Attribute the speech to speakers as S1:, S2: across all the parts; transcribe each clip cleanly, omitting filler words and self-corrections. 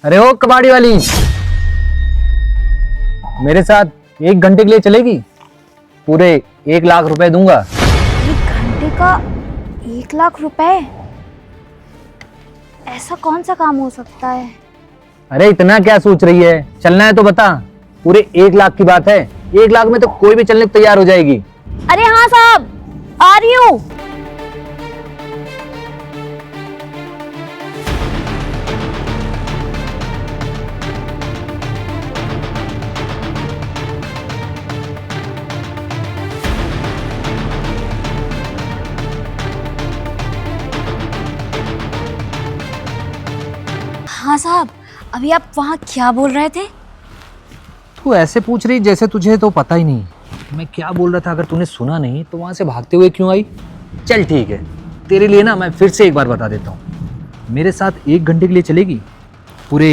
S1: अरे ओ कबाड़ी वाली, मेरे साथ 1 घंटे के लिए चलेगी? पूरे 1 लाख रुपए दूंगा।
S2: 1 घंटे का 1 लाख रुपए? ऐसा कौन सा काम हो सकता है?
S1: अरे इतना क्या सोच रही है, चलना है तो बता। पूरे 1 लाख की बात है, 1 लाख में तो कोई भी चलने को तैयार हो जाएगी।
S2: अरे हाँ साहब, आ रही हूँ। हाँ साहब, अभी आप वहाँ क्या बोल रहे थे?
S1: तू ऐसे पूछ रही जैसे तुझे तो पता ही नहीं मैं क्या बोल रहा था। अगर तूने सुना नहीं तो वहां से भागते हुए क्यों आई? चल ठीक है, तेरे लिए ना मैं फिर से एक बार बता देता हूँ। मेरे साथ 1 घंटे के लिए चलेगी, पूरे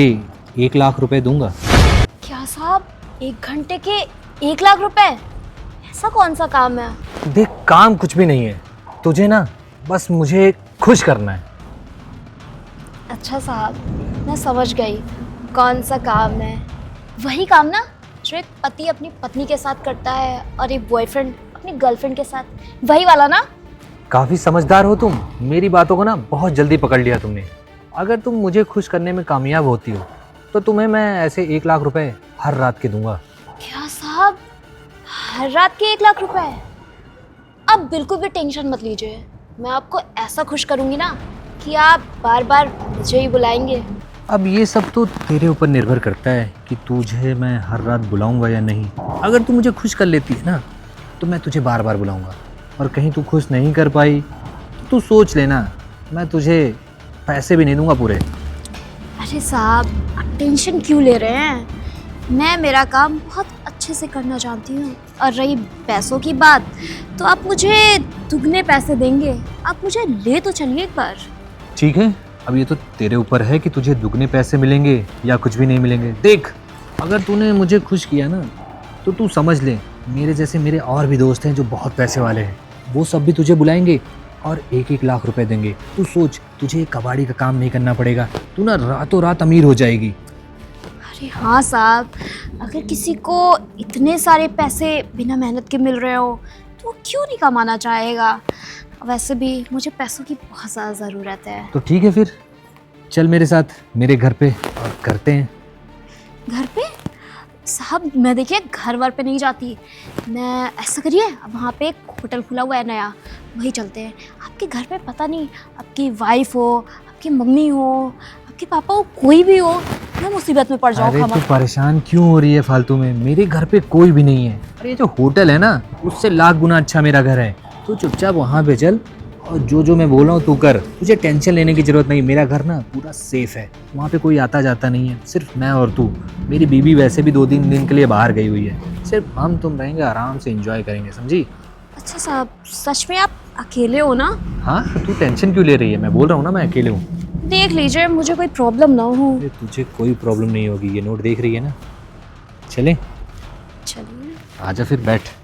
S1: 1 लाख रुपए दूंगा।
S2: क्या साहब, 1 घंटे के 1 लाख रुपए? ऐसा कौन सा काम है?
S1: देख, काम कुछ भी नहीं है, तुझे ना बस मुझे खुश करना है।
S2: अच्छा साहब, मैं समझ गई कौन सा काम है। वही काम ना जो एक पति अपनी पत्नी के साथ करता है और एक बॉयफ्रेंड अपनी गर्लफ्रेंड के साथ, वही वाला ना?
S1: काफी समझदार हो तुम, मेरी बातों को ना बहुत जल्दी पकड़ लिया तुमने। अगर तुम मुझे खुश करने में कामयाब होती हो तो तुम्हें मैं ऐसे 1 लाख रुपए हर रात के दूंगा।
S2: क्या साहब, हर रात के 1 लाख रुपए? आप बिल्कुल भी टेंशन मत लीजिए, मैं आपको ऐसा खुश करूंगी ना कि आप बार बार मुझे ही बुलाएंगे।
S1: अब ये सब तो तेरे ऊपर निर्भर करता है कि तुझे मैं हर रात बुलाऊंगा या नहीं। अगर तू मुझे खुश कर लेती है ना तो मैं तुझे बार बार बुलाऊंगा, और कहीं तू खुश नहीं कर पाई तो तू सोच लेना, मैं तुझे पैसे भी नहीं दूंगा पूरे।
S2: अरे साहब, आप टेंशन क्यों ले रहे हैं? मैं मेरा काम बहुत अच्छे से करना जानती हूँ, और रही पैसों की बात तो आप मुझे दुगने पैसे देंगे। आप मुझे ले तो चलिए एक बार।
S1: ठीक है, अब ये तो तेरे ऊपर है कि तुझे दुगने पैसे मिलेंगे या कुछ भी नहीं मिलेंगे। देख, अगर तूने मुझे खुश किया ना तो तू समझ ले, मेरे जैसे मेरे और भी दोस्त हैं जो बहुत पैसे वाले हैं, वो सब भी तुझे बुलाएंगे और 1-1 लाख रुपए देंगे। तू सोच, तुझे कबाड़ी का काम नहीं करना पड़ेगा, तू ना रातों रात अमीर हो जाएगी।
S2: अरे हाँ साहब, अगर किसी को इतने सारे पैसे बिना मेहनत के मिल रहे हो तो वो क्यों नहीं कमाना चाहेगा? वैसे भी मुझे पैसों की बहुत ज़्यादा ज़रूरत है।
S1: तो ठीक है, फिर चल मेरे साथ मेरे घर पे और करते हैं।
S2: घर पे? साहब मैं देखिए घर वर पे नहीं जाती। मैं ऐसा करिए, अब वहाँ पे एक होटल खुला हुआ है नया, वही चलते हैं। आपके घर पे पता नहीं आपकी वाइफ हो, आपकी मम्मी हो, आपके पापा हो, कोई भी हो, मैं मुसीबत में पड़ जाऊँ।
S1: अरे तू परेशान क्यों हो रही है फालतू में? मेरे घर पे कोई भी नहीं है। अरे ये जो होटल है ना, उससे लाख गुना अच्छा मेरा घर है। तू चुपचाप वहाँ पे चल और जो जो मैं बोल रहा हूँ तू कर। तुझे टेंशन लेने की जरूरत नहीं, मेरा घर ना पूरा सेफ है, वहाँ पे कोई आता जाता नहीं है, सिर्फ मैं और तू। मेरी बीवी वैसे भी 2-3 दिन के लिए बाहर गई हुई है, सिर्फ हम तुम रहेंगे, आराम से एंजॉय करेंगे, समझी?
S2: अच्छा साहब, सच में आप अकेले हो ना?
S1: हाँ, तो तू टेंशन क्यों ले रही है? मैं बोल रहा हूँ ना मैं अकेले हूँ।
S2: देख लीजिए, मुझे कोई प्रॉब्लम ना हो।
S1: अरे तुझे कोई प्रॉब्लम नहीं होगी, ये नोट देख रही है ना। चलें?
S2: चलिए।
S1: आजा फिर, बैठ।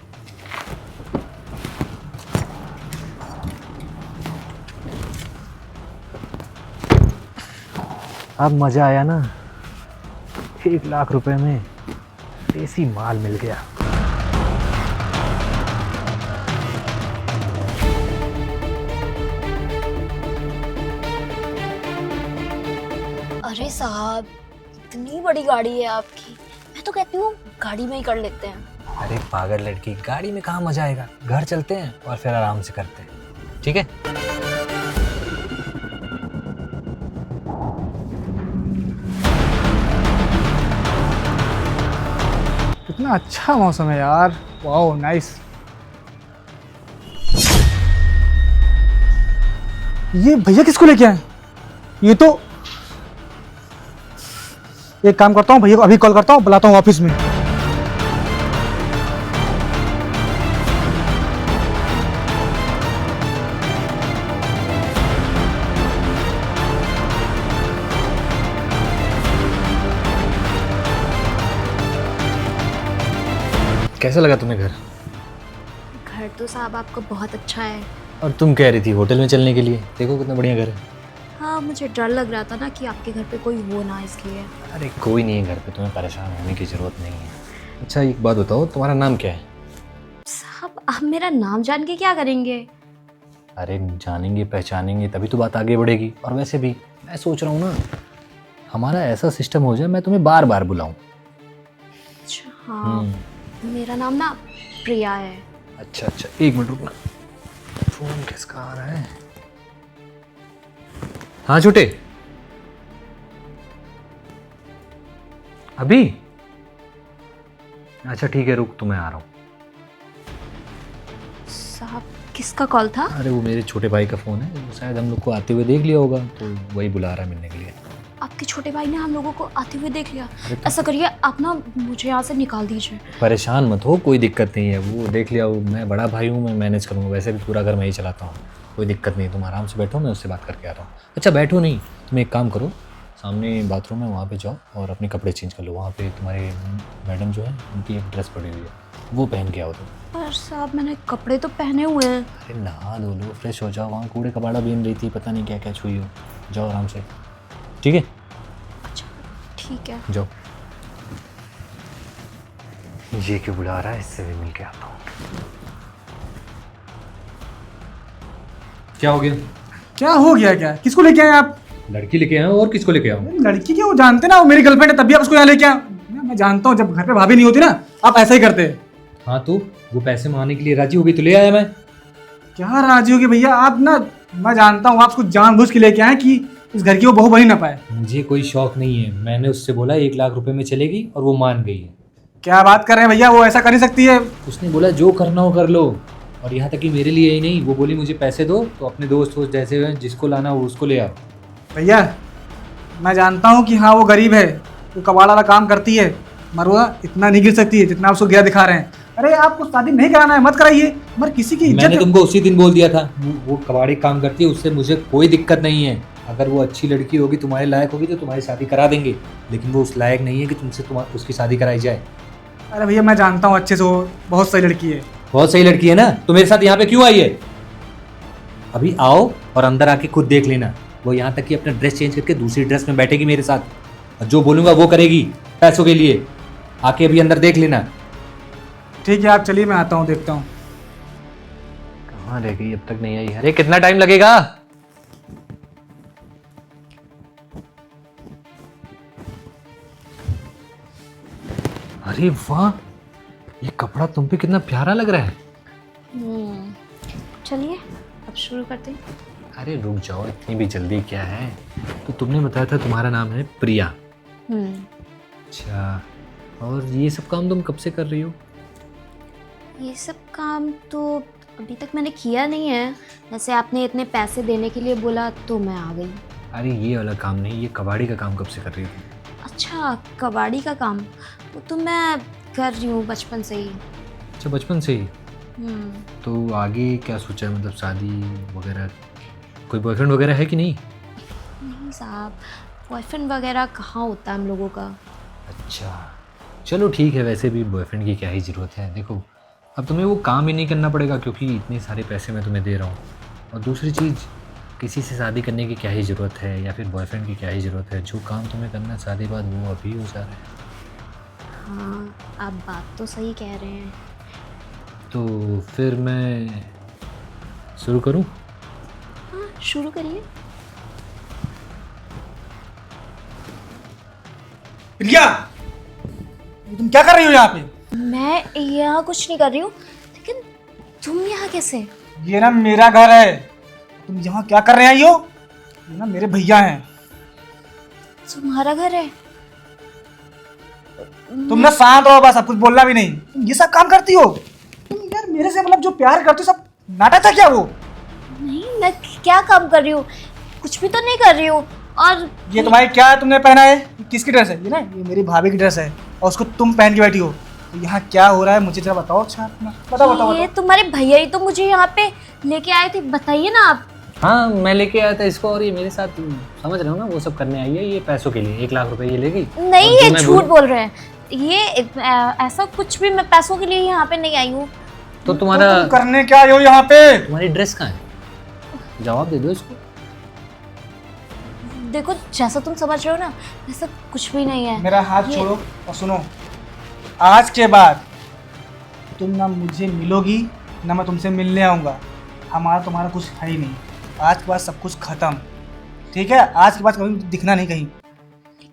S1: अब मजा आया ना, 1 लाख रुपए में देसी माल मिल गया।
S2: अरे साहब, इतनी बड़ी गाड़ी है आपकी, मैं तो कहती हूँ गाड़ी में ही कर लेते हैं।
S1: अरे पागल लड़की, गाड़ी में कहाँ मजा आएगा? घर चलते हैं और फिर आराम से करते हैं, ठीक है?
S3: कितना अच्छा मौसम है यार, वाओ नाइस। ये भैया किसको लेके आए? ये तो एक काम करता हूँ, भैया को अभी कॉल करता हूँ, बुलाता हूँ ऑफिस में।
S1: कैसा लगा तुम्हें घर?
S2: घर तो साहब आपका बहुत अच्छा है।
S1: और तुम कह रही थी होटल में चलने के लिए, देखो कितना बढ़िया घर है।
S2: हाँ, मुझे डर लग रहा था ना कि आपके घर पे कोई हो ना, इसलिए।
S1: अरे कोई नहीं है घर पे, तुम्हें परेशान होने की ज़रूरत नहीं है। अच्छा एक बात बताओ, तुम्हारा नाम क्या है?
S2: साहब, आप मेरा नाम जान के क्या करेंगे?
S1: अरे जानेंगे पहचानेंगे तभी तो बात आगे बढ़ेगी। और वैसे भी मैं सोच रहा हूँ ना, हमारा ऐसा सिस्टम हो जाए मैं तुम्हें बार बार बुलाऊं।
S2: अच्छा, हाँ, मेरा नाम ना प्रिया है।
S1: अच्छा अच्छा, एक मिनट रुकना, फोन किसका आ रहा है? हाँ छोटे, अभी? अच्छा ठीक है, रुक तो मैं आ रहा हूँ।
S2: साहब, किसका कॉल था?
S1: अरे वो मेरे छोटे भाई का फ़ोन है, वो शायद हम लोग को आते हुए देख लिया होगा, तो वही बुला रहा है मिलने के लिए।
S2: आपके छोटे भाई ने हम लोगों को आते हुए देख लिया? ऐसा करिए, आप ना मुझे यहाँ से निकाल दीजिए।
S1: परेशान मत हो, कोई दिक्कत नहीं है, वो देख लिया, वो मैं बड़ा भाई हूँ, मैं मैनेज करूँगा। वैसे भी पूरा घर मैं ही चलाता हूँ, कोई दिक्कत नहीं। तुम आराम से बैठो, मैं उससे बात करके आ रहा हूँ। अच्छा बैठो नहीं, तुम एक काम करो, सामने बाथरूम है वहाँ पे जाओ और अपने कपड़े चेंज कर लो। वहाँ पे तुम्हारे मैडम जो है उनकी एक ड्रेस पड़ी हुई है, वो पहन के आओ तुम।
S2: पर साहब, मैंने कपड़े तो पहने हुए हैं।
S1: अरे नहा धो लो, फ्रेश हो जाओ। वहाँ कूड़े कबाड़ा बीन रही थी, पता नहीं क्या क्या छुई हो। जाओ आराम से, ठीक है?
S2: अच्छा ठीक है।
S1: जाओ। ये क्यों बुला रहा है, इससे भी मिल के आता हूँ। क्या हो गया?
S3: क्या हो गया? क्या किसको लेके आए आप?
S1: लड़की लेके आया और किसको लेके आऊँ?
S3: लड़की क्या, वो जानते ना वो मेरी गर्लफ्रेंड है, तब भी आप उसको यहाँ लेके आए। मैं जानता हूँ, जब घर पे भाभी नहीं होती ना आप ऐसा ही करते।
S1: हाँ तो वो पैसे मांगने के लिए राजी हो गई तो ले आया मैं।
S3: क्या राजी होगी भैया आप ना, मैं जानता हूँ आप उसको जानबूझ के लेके आए कि इस घर की वो बहू बनी ना पाए।
S1: मुझे कोई शौक नहीं है, मैंने उससे बोला 1 लाख रुपए में चलेगी और वो मान गई है।
S3: क्या बात कर रहे हैं भैया, वो ऐसा कर नहीं सकती है।
S1: उसने बोला जो करना हो कर लो, और यहाँ तक कि मेरे लिए ही नहीं, वो बोली मुझे पैसे दो तो अपने दोस्त वोस्त जैसे हैं जिसको लाना हो उसको ले आओ।
S3: भैया मैं जानता हूँ कि हाँ वो गरीब है, वो कबाड़ वाला काम करती है, मरुआ इतना नहीं गिर सकती है जितना आप उसको गिरा दिखा रहे हैं। अरे आपको शादी नहीं कराना है मत कराइए, मगर किसी की
S1: मैंने
S3: इज्जत।
S1: तुमको उसी दिन बोल दिया था, वो कबाड़ी काम करती है, उससे मुझे कोई दिक्कत नहीं है। अगर वो अच्छी लड़की होगी, तुम्हारे लायक होगी तो तुम्हारी शादी करा देंगे, लेकिन वो उस लायक नहीं है कि तुमसे उसकी शादी कराई जाए।
S3: अरे भैया मैं जानता हूँ अच्छे से, वो बहुत सही लड़की है।
S1: बहुत सही लड़की है ना, तो मेरे साथ यहाँ पे क्यों आई है? अभी आओ और अंदर आके खुद देख लेना। वो यहाँ तक कि अपना ड्रेस चेंज करके दूसरी ड्रेस में बैठेगी मेरे साथ, और जो बोलूँगा वो करेगी पैसों के लिए। आके अभी अंदर देख लेना।
S3: ठीक है आप चलिए, मैं आता हूँ देखता हूँ।
S1: कहाँ रह गई, अब तक नहीं आई? अरे कितना टाइम लगेगा? अरे वाह, ये कपड़ा तुम पे कितना प्यारा लग रहा है।
S2: चलिए अब शुरू करते हैं।
S1: अरे रुक जाओ, इतनी भी जल्दी क्या है? तो तुमने बताया था तुम्हारा नाम है प्रिया। अच्छा, और ये सब काम तुम कब से कर रही हो?
S2: ये सब काम तो अभी तक मैंने किया नहीं है, वैसे आपने इतने पैसे देने के लिए बोला तो मैं आ गई।
S1: अरे ये वाला काम नहीं, ये कबाड़ी का काम कब से कर रही हो?
S2: अच्छा, कबाड़ी का काम वो तो मैं कर रही हूँ बचपन से ही।
S1: अच्छा बचपन से ही।
S2: हम्म,
S1: तो आगे क्या सोचा है, मतलब शादी वगैरह? कोई बॉयफ्रेंड वगैरह है कि नहीं?
S2: नहीं साहब, बॉयफ्रेंड वगैरह कहाँ होता है हम लोगों का।
S1: अच्छा चलो ठीक है, वैसे भी बॉयफ्रेंड की क्या ही ज़रूरत है। देखो अब तुम्हें वो काम ही नहीं करना पड़ेगा क्योंकि इतने सारे पैसे मैं तुम्हें दे रहा हूँ। और दूसरी चीज़, किसी से शादी करने की क्या ही ज़रूरत है, या फिर बॉयफ्रेंड की क्या ही ज़रूरत है। जो काम तुम्हें करना है शादी बाद वो अभी हो जा रहा है।
S2: हाँ, आप बात तो सही कह रहे हैं।
S1: तो फिर मैं शुरू करूँ?
S2: हाँ शुरू करिए।
S3: प्रिया तुम क्या कर रही हो यहाँ पे?
S2: मैं यहाँ कुछ नहीं कर रही हूँ, लेकिन तुम यहाँ कैसे?
S3: ये ना मेरा घर है, तुम यहाँ क्या कर रहे हो? ये ना मेरे भैया हैं।
S2: तुम्हारा घर है?
S3: तुम ना शांत रहो बस, अब कुछ बोलना भी नहीं। तुम ये सब काम करती हो? तुम यार मेरे से मतलब जो प्यार करते हो सब नाटक था क्या वो?
S2: नहीं, मैं क्या काम कर रही हूँ? कुछ भी तो नहीं कर रही हूँ। और
S3: ये तुम्हारी क्या है, तुमने पहना है? किसकी ड्रेस है ये? ना ये मेरी भाभी की ड्रेस है और उसको तुम पहन के बैठी हो। तो यहाँ क्या हो रहा है मुझे जरा बताओ। अच्छा बताओ।
S2: ये तुम्हारे भैया ही तो मुझे यहाँ पे लेके आए थे, बताइए ना आप।
S1: हाँ मैं लेके आया था इसको, और ये मेरे साथ, समझ रहे हो ना, वो सब करने आई है ये पैसों के लिए। 1 लाख रुपए ये लेगी।
S2: नहीं,
S1: और जो
S2: ये
S1: मैं
S2: झूठ बोल रहे हैं। ये ऐसा कुछ भी, मैं पैसों के लिए यहाँ पे नहीं आई हूँ।
S1: तो तुम्हारा
S3: तुम करने क्या आए हो यहाँ पे?
S1: तुम्हारी ड्रेस कहाँ है? जवाब दे दो इसको।
S2: देखो जैसा तुम समझ रहे हो ना वैसा कुछ भी नहीं है।
S3: मेरा हाथ
S2: ये-
S3: छोड़ो और सुनो, आज के बाद तुम ना मुझे मिलोगी ना मैं तुमसे मिलने आऊँगा। हमारा तुम्हारा कुछ है ही नहीं। आज के बाद सब कुछ खत्म, ठीक है? आज के बाद कभी दिखना नहीं कहीं।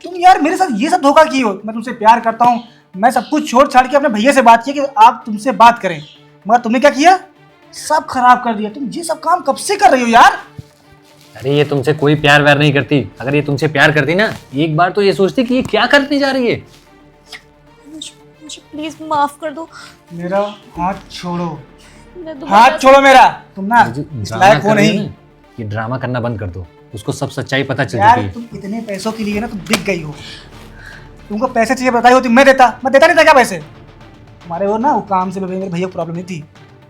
S3: तुम यार मेरे साथ ये सब धोखा की हो। मैं तुमसे प्यार करता हूँ, मैं सब कुछ छोड़ छाड़ के अपने भैया से बात की कि आप तुमसे बात करें, मगर तुमने क्या किया? सब खराब कर दिया। तुम ये सब काम कब से कर रही हो यार?
S1: अरे ये तुमसे कोई प्यार व्यार नहीं करती। अगर ये तुमसे प्यार करती ना, एक बार तो ये सोचती कि ये क्या करने जा रही है।
S2: मुझे प्लीज माफ कर दो।
S3: मेरा हाथ छोड़ो,
S2: मैं दोबारा
S3: हाथ छोड़ो मेरा। तुम ना
S1: ये जो
S3: इस
S1: ड्रामा
S3: लायक हो
S1: कर रही है
S3: नहीं।
S1: ना, ये ड्रामा करना बंद कर दो। उसको सब सच्चाई पता चल
S3: यार
S1: चुकी है।
S3: तुम इतने पैसों के लिए ना तुम बिक गई हो। तुमको पैसे चाहिए बताई होती मैं देता नहीं था क्या पैसे? तुम्हारे वो ना वो काम से मेरे भैया को प्रॉब्लम नहीं थी।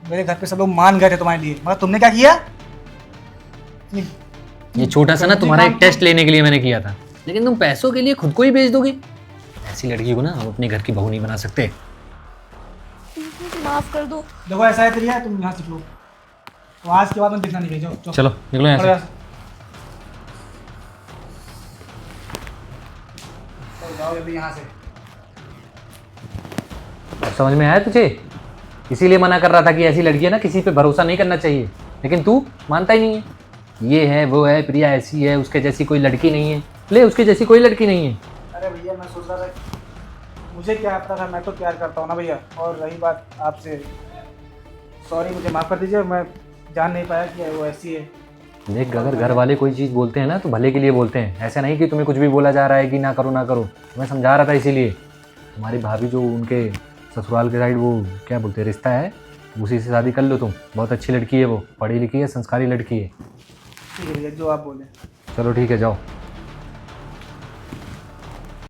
S3: मेरे घर पे सब लोग मान गए थे तुम्हारे लिए, मगर तुमने क्या किया?
S1: ये छोटा सा ना तुम्हारा एक टेस्ट लेने के लिए मैंने किया था, लेकिन तुम पैसों के लिए खुद को ही बेच दोगी। ऐसी लड़की को ना हम अपने घर की बहू नहीं बना सकते।
S2: माफ कर दो।
S3: देखो ऐसा है तेरिया, तुम यहाँ से लो। तो आज के बाद मैं दिखना नहीं गई। जाओ
S1: चलो निकलो यहाँ से।
S3: जाओ जल्दी यहाँ से।
S1: समझ में आया तुझे? इसीलिए मना कर रहा था कि ऐसी लड़की है ना किसी पे भरोसा नहीं करना चाहिए, लेकिन तू मानता ही नहीं है। ये है वो है, प्रिया ऐसी है, उसके जैसी कोई लड़की नहीं है। ले, उसके जैसी कोई लड़की नहीं है।
S3: अरे भैया मैं सोच रहा था, मुझे क्या पता था, मैं तो प्यार करता हूँ ना भैया। और रही बात आपसे, सॉरी, मुझे माफ़ कर दीजिए, मैं जान नहीं पाया कि वो ऐसी है।
S1: देख, अगर घर वाले कोई चीज़ बोलते हैं ना तो भले के लिए बोलते हैं, ऐसा नहीं कि तुम्हें कुछ भी बोला जा रहा है कि ना करो ना करो। मैं समझा रहा था इसीलिए। तुम्हारी भाभी जो उनके ससुराल के साइड वो क्या बोलते हैं रिश्ता है, उसी से शादी कर लो तुम। बहुत अच्छी लड़की है वो, पढ़ी लिखी है, संस्कारी लड़की है।
S3: ठीक है भैया, जो आप बोले।
S1: चलो ठीक है, जाओ।